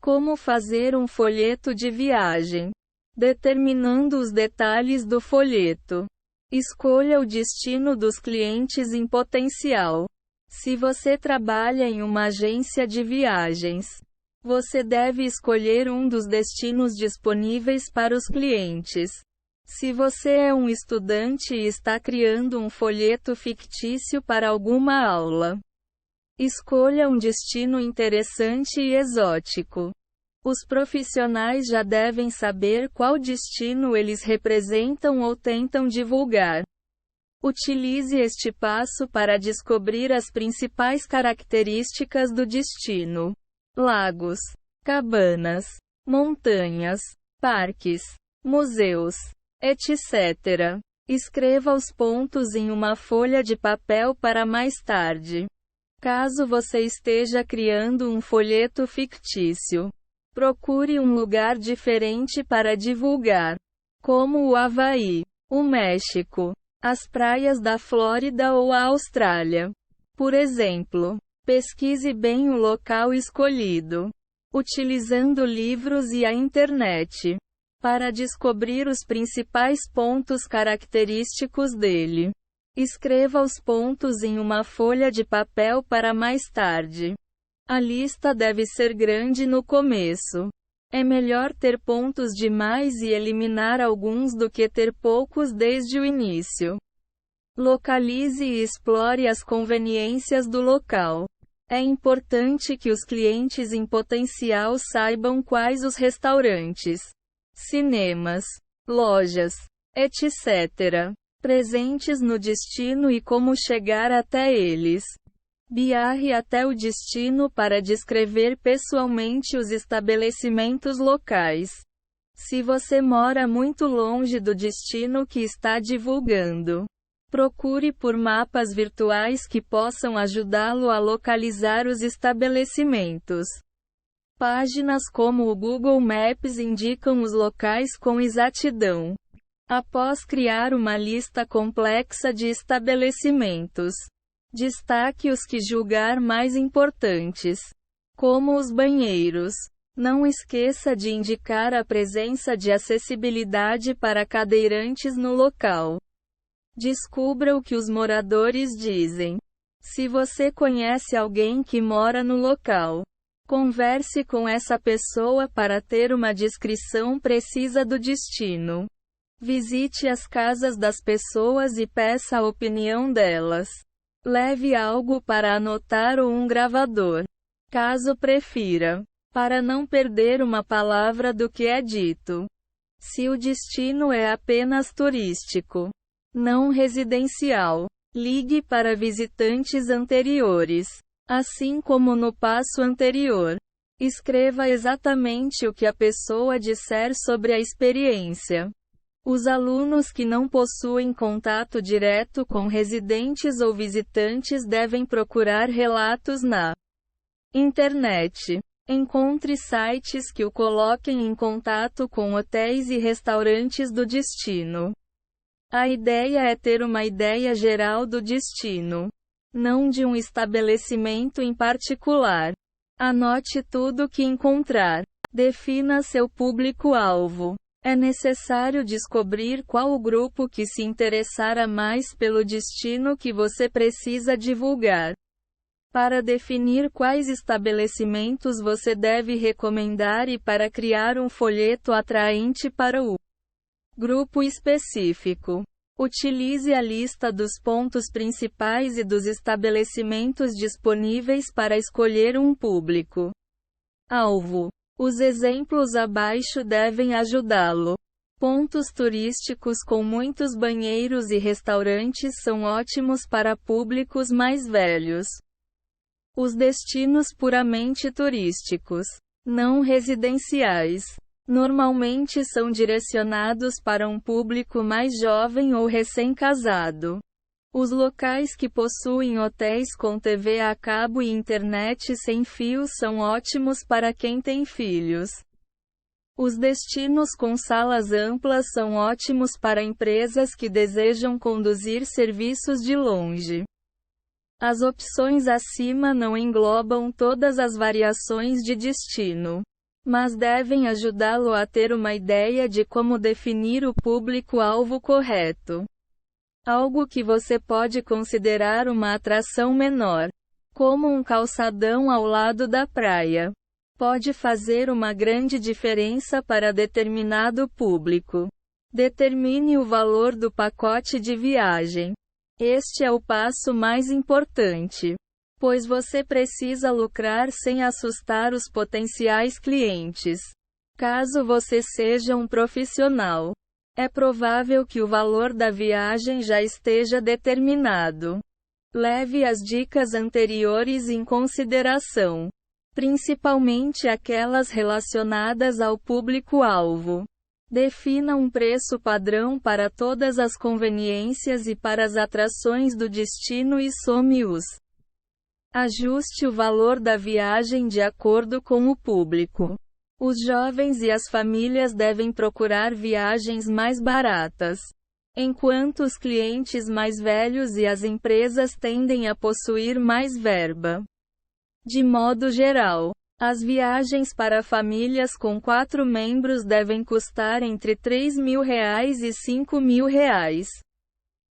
Como fazer um folheto de viagem? Determinando os detalhes do folheto. Escolha o destino dos clientes em potencial. Se você trabalha em uma agência de viagens, você deve escolher um dos destinos disponíveis para os clientes. Se você é um estudante e está criando um folheto fictício para alguma aula, escolha um destino interessante e exótico. Os profissionais já devem saber qual destino eles representam ou tentam divulgar. Utilize este passo para descobrir as principais características do destino: lagos, cabanas, montanhas, parques, museus, etc. Escreva os pontos em uma folha de papel para mais tarde. Caso você esteja criando um folheto fictício, procure um lugar diferente para divulgar, como o Havaí, o México, as praias da Flórida ou a Austrália. Por exemplo, pesquise bem o local escolhido, utilizando livros e a internet, para descobrir os principais pontos característicos dele. Escreva os pontos em uma folha de papel para mais tarde. A lista deve ser grande no começo. É melhor ter pontos demais e eliminar alguns do que ter poucos desde o início. Localize e explore as conveniências do local. É importante que os clientes em potencial saibam quais os restaurantes, cinemas, lojas, etc. presentes no destino e como chegar até eles. Viaje até o destino para descrever pessoalmente os estabelecimentos locais. Se você mora muito longe do destino que está divulgando, procure por mapas virtuais que possam ajudá-lo a localizar os estabelecimentos. Páginas como o Google Maps indicam os locais com exatidão. Após criar uma lista complexa de estabelecimentos, destaque os que julgar mais importantes, como os banheiros. Não esqueça de indicar a presença de acessibilidade para cadeirantes no local. Descubra o que os moradores dizem. Se você conhece alguém que mora no local, converse com essa pessoa para ter uma descrição precisa do destino. Visite as casas das pessoas e peça a opinião delas. Leve algo para anotar ou um gravador, caso prefira, para não perder uma palavra do que é dito. Se o destino é apenas turístico, não residencial, ligue para visitantes anteriores. Assim como no passo anterior, escreva exatamente o que a pessoa disser sobre a experiência. Os alunos que não possuem contato direto com residentes ou visitantes devem procurar relatos na internet. Encontre sites que o coloquem em contato com hotéis e restaurantes do destino. A ideia é ter uma ideia geral do destino, não de um estabelecimento em particular. Anote tudo que encontrar. Defina seu público-alvo. É necessário descobrir qual o grupo que se interessará mais pelo destino que você precisa divulgar. Para definir quais estabelecimentos você deve recomendar e para criar um folheto atraente para o grupo específico, utilize a lista dos pontos principais e dos estabelecimentos disponíveis para escolher um público-alvo. Os exemplos abaixo devem ajudá-lo. Pontos turísticos com muitos banheiros e restaurantes são ótimos para públicos mais velhos. Os destinos puramente turísticos, não residenciais, normalmente são direcionados para um público mais jovem ou recém-casado. Os locais que possuem hotéis com TV a cabo e internet sem fio são ótimos para quem tem filhos. Os destinos com salas amplas são ótimos para empresas que desejam conduzir serviços de longe. As opções acima não englobam todas as variações de destino. mas devem ajudá-lo a ter uma ideia de como definir o público-alvo correto. Algo que você pode considerar uma atração menor, como um calçadão ao lado da praia, pode fazer uma grande diferença para determinado público. Determine o valor do pacote de viagem. Este é o passo mais importante, pois você precisa lucrar sem assustar os potenciais clientes. Caso você seja um profissional, é provável que o valor da viagem já esteja determinado. Leve as dicas anteriores em consideração, principalmente aquelas relacionadas ao público-alvo. Defina um preço padrão para todas as conveniências e para as atrações do destino e some-os. Ajuste o valor da viagem de acordo com o público. Os jovens e as famílias devem procurar viagens mais baratas, enquanto os clientes mais velhos e as empresas tendem a possuir mais verba. De modo geral, as viagens para famílias com 4 membros devem custar entre R$ 3.000 e R$ 5.000.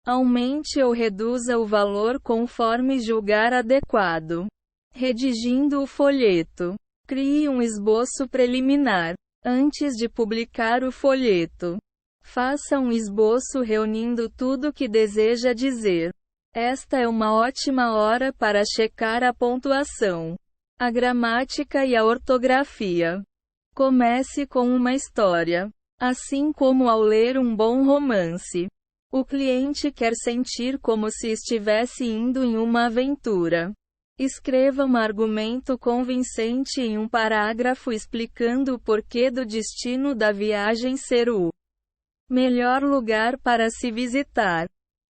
Aumente ou reduza o valor conforme julgar adequado. Redigindo o folheto. Crie um esboço preliminar. Antes de publicar o folheto, faça um esboço reunindo tudo que deseja dizer. Esta é uma ótima hora para checar a pontuação, a gramática e a ortografia. Comece com uma história. Assim como ao ler um bom romance, o cliente quer sentir como se estivesse indo em uma aventura. Escreva um argumento convincente em um parágrafo explicando o porquê do destino da viagem ser o melhor lugar para se visitar.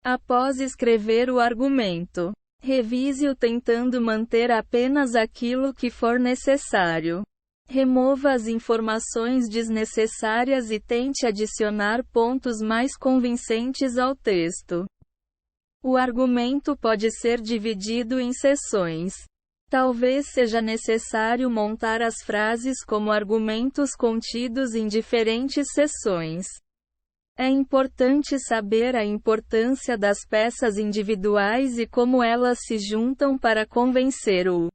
Após escrever o argumento, revise-o tentando manter apenas aquilo que for necessário. Remova as informações desnecessárias e tente adicionar pontos mais convincentes ao texto. O argumento pode ser dividido em seções. Talvez seja necessário montar as frases como argumentos contidos em diferentes seções. É importante saber a importância das peças individuais e como elas se juntam para convencer o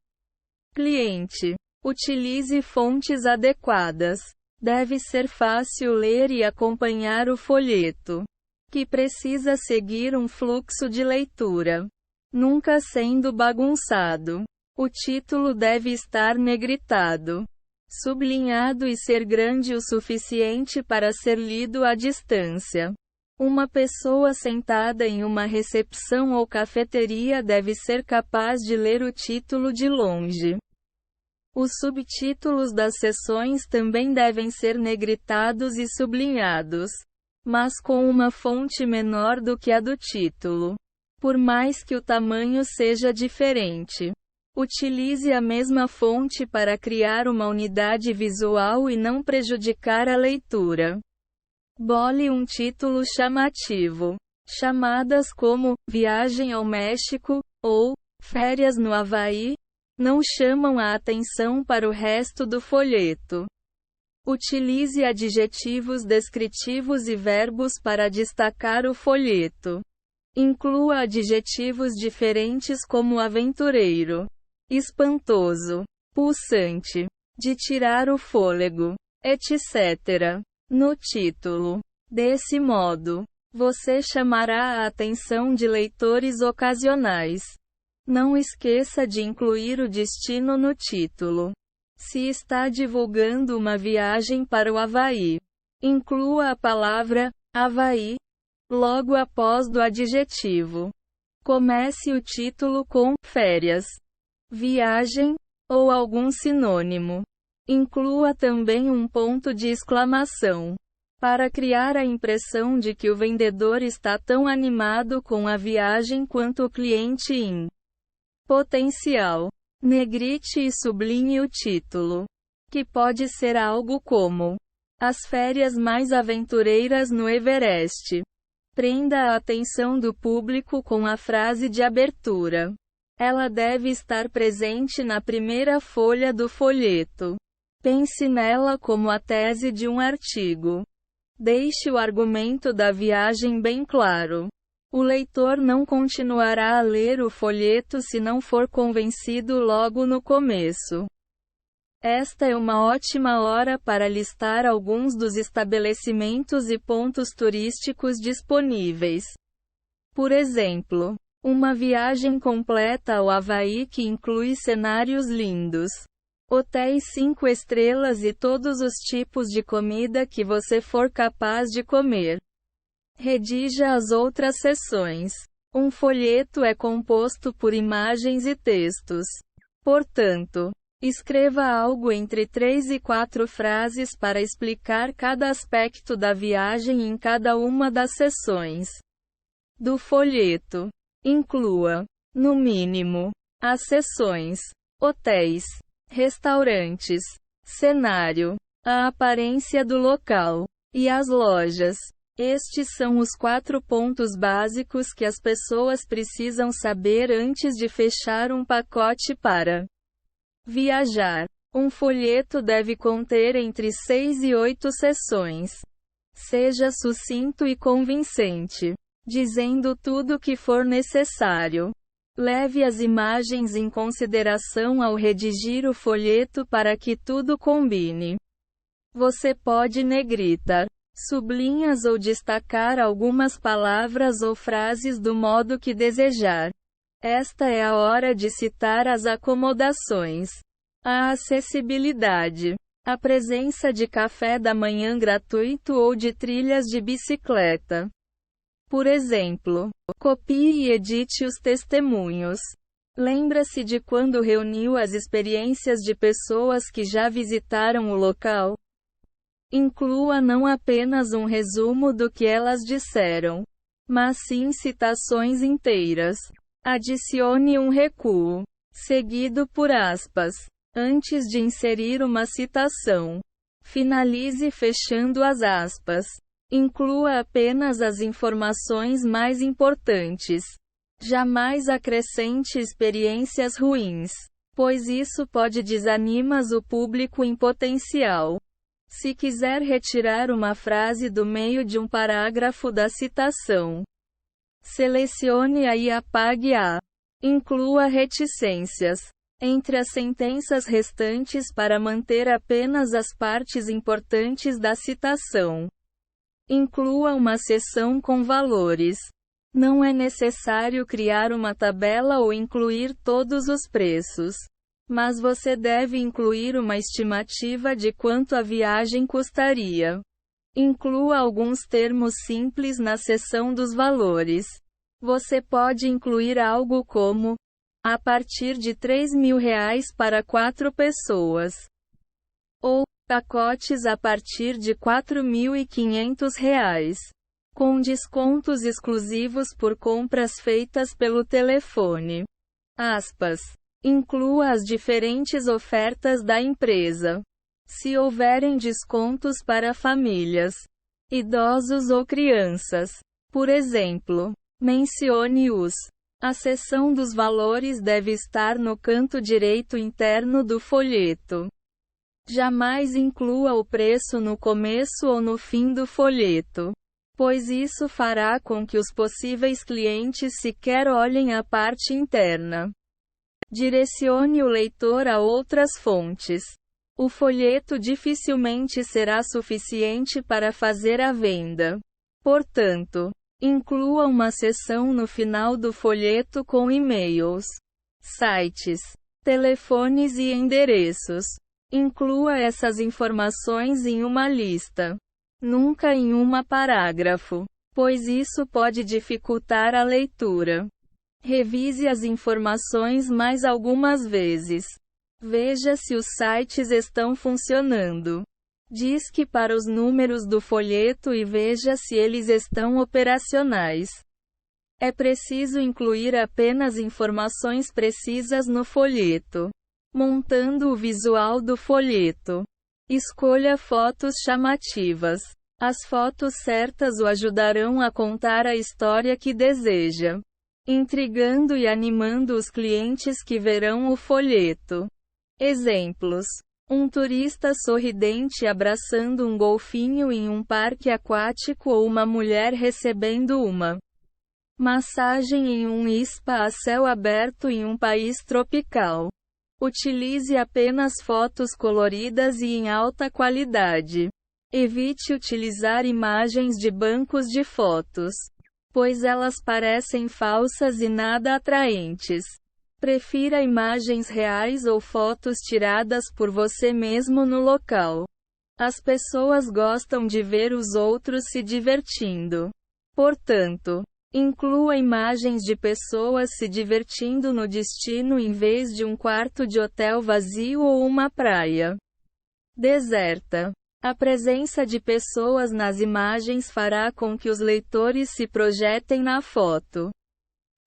cliente. Utilize fontes adequadas. Deve ser fácil ler e acompanhar o folheto, que precisa seguir um fluxo de leitura, nunca sendo bagunçado. O título deve estar negritado, sublinhado e ser grande o suficiente para ser lido à distância. Uma pessoa sentada em uma recepção ou cafeteria deve ser capaz de ler o título de longe. Os subtítulos das seções também devem ser negritados e sublinhados, mas com uma fonte menor do que a do título. Por mais que o tamanho seja diferente, utilize a mesma fonte para criar uma unidade visual e não prejudicar a leitura. Bole um título chamativo. Chamadas como Viagem ao México ou Férias no Havaí não chamam a atenção para o resto do folheto. Utilize adjetivos descritivos e verbos para destacar o folheto. Inclua adjetivos diferentes como aventureiro, espantoso, pulsante, de tirar o fôlego, etc. no título. Desse modo, você chamará a atenção de leitores ocasionais. Não esqueça de incluir o destino no título. Se está divulgando uma viagem para o Havaí, inclua a palavra Havaí logo após do adjetivo. Comece o título com férias, viagem ou algum sinônimo. Inclua também um ponto de exclamação, para criar a impressão de que o vendedor está tão animado com a viagem quanto o cliente em potencial. Negrite e sublinhe o título, que pode ser algo como As férias mais aventureiras no Everest. Prenda a atenção do público com a frase de abertura. Ela deve estar presente na primeira folha do folheto. Pense nela como a tese de um artigo. Deixe o argumento da viagem bem claro. O leitor não continuará a ler o folheto se não for convencido logo no começo. Esta é uma ótima hora para listar alguns dos estabelecimentos e pontos turísticos disponíveis. Por exemplo, uma viagem completa ao Havaí que inclui cenários lindos, hotéis 5 estrelas e todos os tipos de comida que você for capaz de comer. Redija as outras seções. Um folheto é composto por imagens e textos. Portanto, escreva algo entre 3 e 4 frases para explicar cada aspecto da viagem em cada uma das seções do folheto. Inclua, no mínimo, as seções: hotéis, restaurantes, cenário, a aparência do local e as lojas. Estes são os 4 pontos básicos que as pessoas precisam saber antes de fechar um pacote para viajar. Um folheto deve conter entre 6 e 8 seções. Seja sucinto e convincente, dizendo tudo o que for necessário. Leve as imagens em consideração ao redigir o folheto para que tudo combine. Você pode negritar, sublinhas ou destacar algumas palavras ou frases do modo que desejar. Esta é a hora de citar as acomodações, a acessibilidade, a presença de café da manhã gratuito ou de trilhas de bicicleta. Por exemplo, copie e edite os testemunhos. Lembra-se de quando reuniu as experiências de pessoas que já visitaram o local? Inclua não apenas um resumo do que elas disseram, mas sim citações inteiras. Adicione um recuo, seguido por aspas, antes de inserir uma citação. Finalize fechando as aspas. Inclua apenas as informações mais importantes. Jamais acrescente experiências ruins, pois isso pode desanimar o público em potencial. Se quiser retirar uma frase do meio de um parágrafo da citação, selecione-a e apague-a. Inclua reticências entre as sentenças restantes para manter apenas as partes importantes da citação. Inclua uma seção com valores. Não é necessário criar uma tabela ou incluir todos os preços, mas você deve incluir uma estimativa de quanto a viagem custaria. Inclua alguns termos simples na seção dos valores. Você pode incluir algo como: a partir de R$ 3.000 para 4 pessoas. Ou, pacotes a partir de R$ 4.500, com descontos exclusivos por compras feitas pelo telefone. Aspas. Inclua as diferentes ofertas da empresa. Se houverem descontos para famílias, idosos ou crianças, por exemplo, mencione-os. A seção dos valores deve estar no canto direito interno do folheto. Jamais inclua o preço no começo ou no fim do folheto, pois isso fará com que os possíveis clientes sequer olhem a parte interna. Direcione o leitor a outras fontes. O folheto dificilmente será suficiente para fazer a venda. Portanto, inclua uma seção no final do folheto com e-mails, sites, telefones e endereços. Inclua essas informações em uma lista, nunca em um parágrafo, pois isso pode dificultar a leitura. Revise as informações mais algumas vezes. Veja se os sites estão funcionando. Disque para os números do folheto e veja se eles estão operacionais. É preciso incluir apenas informações precisas no folheto. Montando o visual do folheto. Escolha fotos chamativas. As fotos certas o ajudarão a contar a história que deseja, intrigando e animando os clientes que verão o folheto. Exemplos: Um turista sorridente abraçando um golfinho em um parque aquático ou uma mulher recebendo uma massagem em um spa a céu aberto em um país tropical. Utilize apenas fotos coloridas e em alta qualidade. Evite utilizar imagens de bancos de fotos, pois elas parecem falsas e nada atraentes. Prefira imagens reais ou fotos tiradas por você mesmo no local. As pessoas gostam de ver os outros se divertindo. Portanto, inclua imagens de pessoas se divertindo no destino em vez de um quarto de hotel vazio ou uma praia deserta. A presença de pessoas nas imagens fará com que os leitores se projetem na foto.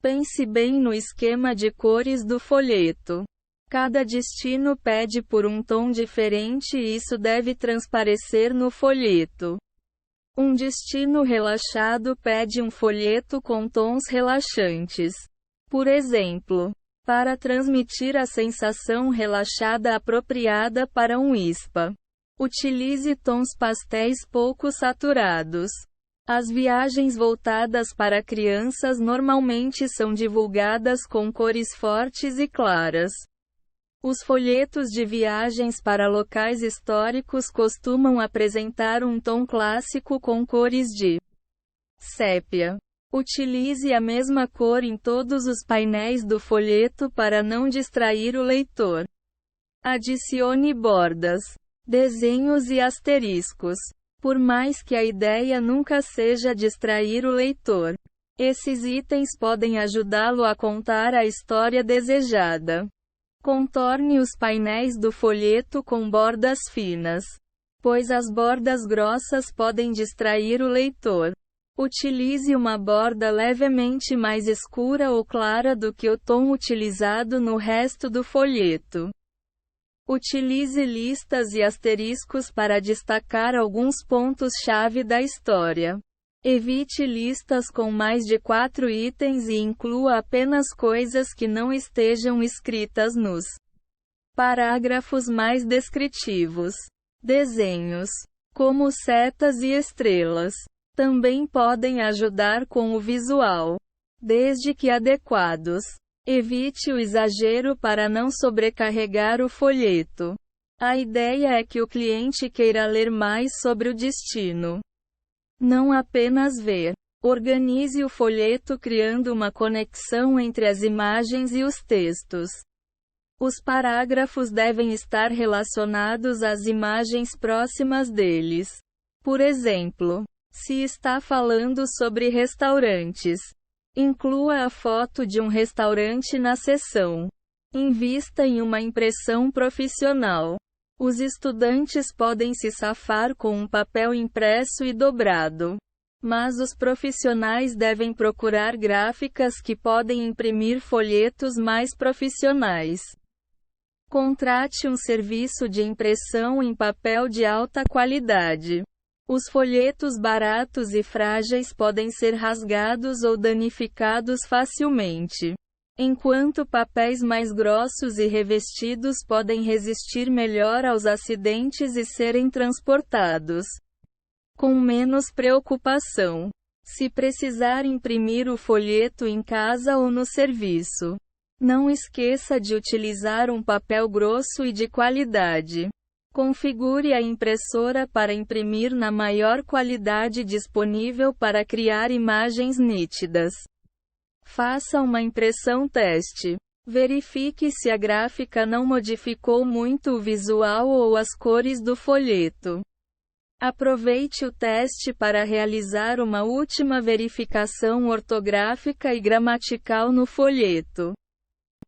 Pense bem no esquema de cores do folheto. Cada destino pede por um tom diferente e isso deve transparecer no folheto. Um destino relaxado pede um folheto com tons relaxantes. Por exemplo, para transmitir a sensação relaxada apropriada para um spa, utilize tons pastéis pouco saturados. As viagens voltadas para crianças normalmente são divulgadas com cores fortes e claras. Os folhetos de viagens para locais históricos costumam apresentar um tom clássico com cores de sépia. Utilize a mesma cor em todos os painéis do folheto para não distrair o leitor. Adicione bordas, desenhos e asteriscos. Por mais que a ideia nunca seja distrair o leitor, esses itens podem ajudá-lo a contar a história desejada. Contorne os painéis do folheto com bordas finas, pois as bordas grossas podem distrair o leitor. Utilize uma borda levemente mais escura ou clara do que o tom utilizado no resto do folheto. Utilize listas e asteriscos para destacar alguns pontos-chave da história. Evite listas com mais de 4 itens e inclua apenas coisas que não estejam escritas nos parágrafos mais descritivos. Desenhos, como setas e estrelas, também podem ajudar com o visual, desde que adequados. Evite o exagero para não sobrecarregar o folheto. A ideia é que o cliente queira ler mais sobre o destino, não apenas ver. Organize o folheto criando uma conexão entre as imagens e os textos. Os parágrafos devem estar relacionados às imagens próximas deles. Por exemplo, se está falando sobre restaurantes, inclua a foto de um restaurante na seção. Invista em uma impressão profissional. Os estudantes podem se safar com um papel impresso e dobrado, mas os profissionais devem procurar gráficas que podem imprimir folhetos mais profissionais. Contrate um serviço de impressão em papel de alta qualidade. Os folhetos baratos e frágeis podem ser rasgados ou danificados facilmente, enquanto papéis mais grossos e revestidos podem resistir melhor aos acidentes e serem transportados com menos preocupação. Se precisar imprimir o folheto em casa ou no serviço, não esqueça de utilizar um papel grosso e de qualidade. Configure a impressora para imprimir na maior qualidade disponível para criar imagens nítidas. Faça uma impressão teste. Verifique se a gráfica não modificou muito o visual ou as cores do folheto. Aproveite o teste para realizar uma última verificação ortográfica e gramatical no folheto.